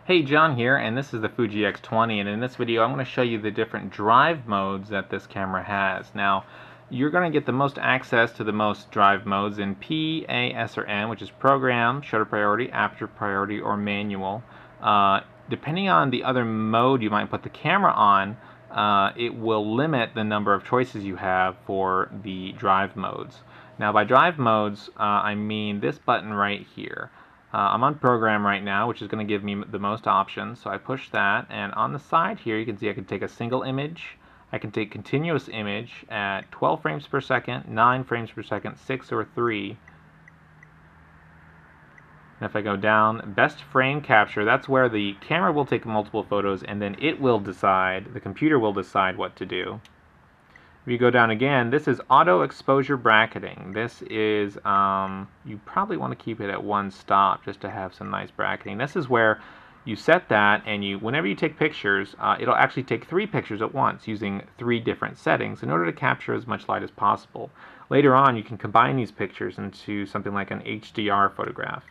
Hey, John here, and this is the Fuji X20, and in this video I'm going to show you the different drive modes that this camera has. Now, you're going to get the most access to the most drive modes in P, A, S, or N, which is program, shutter priority, aperture priority, or manual. Depending on the other mode you might put the camera on, it will limit the number of choices you have for the drive modes. Now, by drive modes, I mean this button right here. I'm on program right now, which is going to give me the most options, so I push that, and on the side here you can see I can take a single image, I can take continuous image at 12 frames per second, 9 frames per second, 6 or 3. And if I go down, best frame capture, that's where the camera will take multiple photos and then it will decide, the computer will decide what to do. If you go down again, this is auto exposure bracketing. This is, you probably want to keep it at one stop just to have some nice bracketing. This is where you set that, and whenever you take pictures, it'll actually take 3 pictures at once using 3 different settings in order to capture as much light as possible. Later on, you can combine these pictures into something like an HDR photograph.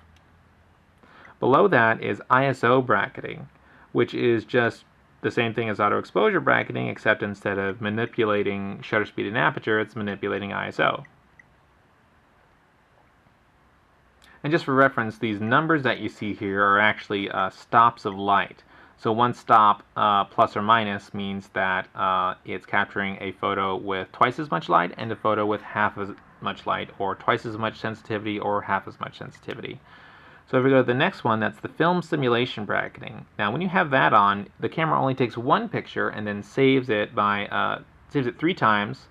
Below that is ISO bracketing, which is just the same thing as auto exposure bracketing, except instead of manipulating shutter speed and aperture, it's manipulating ISO. And just for reference, these numbers that you see here are actually stops of light. So one stop plus or minus means that it's capturing a photo with twice as much light and a photo with half as much light, or twice as much sensitivity or half as much sensitivity. So if we go to the next one, that's the film simulation bracketing. Now, when you have that on, the camera only takes one picture and then saves it 3 times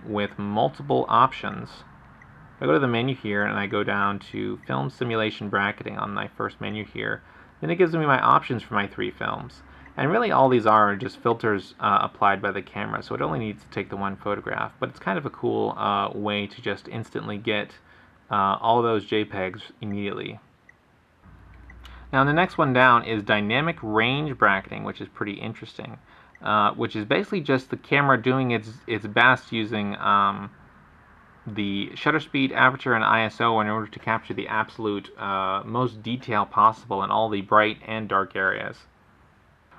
with multiple options. If I go to the menu here and I go down to film simulation bracketing on my first menu here, then it gives me my options for my 3 films. And really all these are just filters applied by the camera, so it only needs to take the one photograph. But it's kind of a cool way to just instantly get all of those JPEGs immediately. Now the next one down is dynamic range bracketing, which is pretty interesting, which is basically just the camera doing its best using the shutter speed, aperture, and ISO in order to capture the absolute most detail possible in all the bright and dark areas.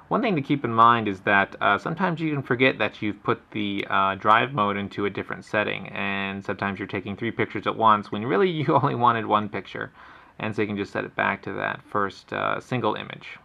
One thing to keep in mind is that sometimes you can forget that you've put the drive mode into a different setting, and sometimes you're taking 3 pictures at once when really you only wanted 1 picture, and so you can just set it back to that first single image.